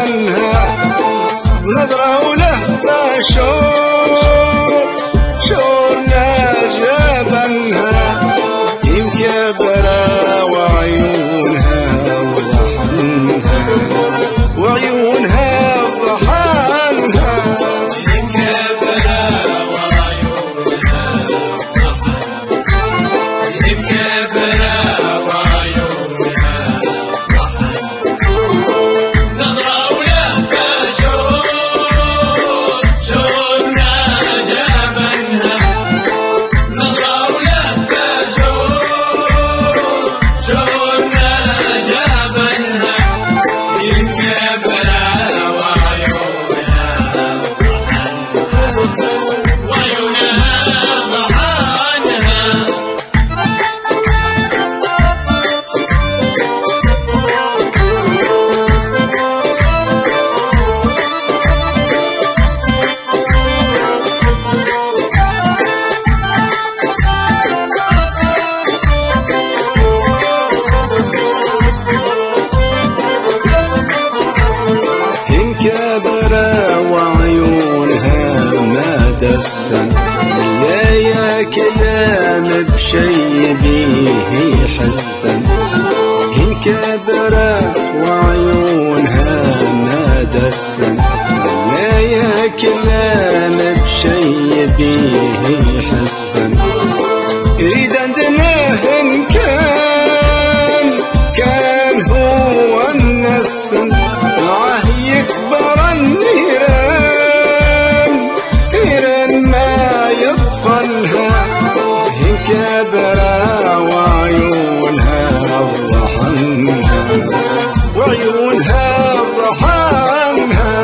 جبنها نظرة ولهفة شورنا جبنها مكبرة وعيونها وضحنها وعيونها ضحنها كبرة وعيونها ما دسن لا يا كلام بشي بيه حسن كبرة وعيونها ما دسن لا يا كلام بشي بيه حسن يريد عندنا إن كان هو النسن معه يكبر النيران ما يطفلها كبرة وعيونها ضحنها وعيونها ضحنها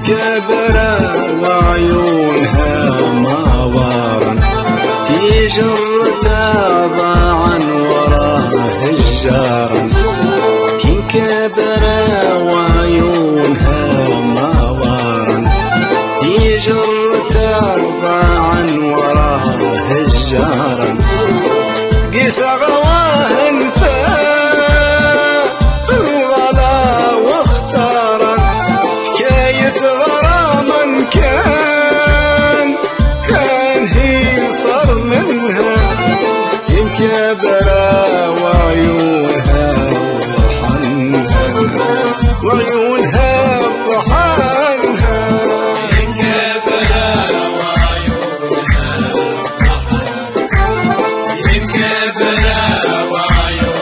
كبرة وعيونها موارا تجرتها ضاعا وراه الجارا كبرة وعيونها موارا تجرتها ضاعا وراه الجارا قيس غواه الغلا واختارا غراما كان هي صار منها كبرة وعيونها وضحنها وعيونها ضحنها كبرة وعيونها ضحنها كبرة وعيونها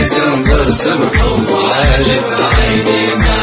تنظر سبحه وعاجب عيني ما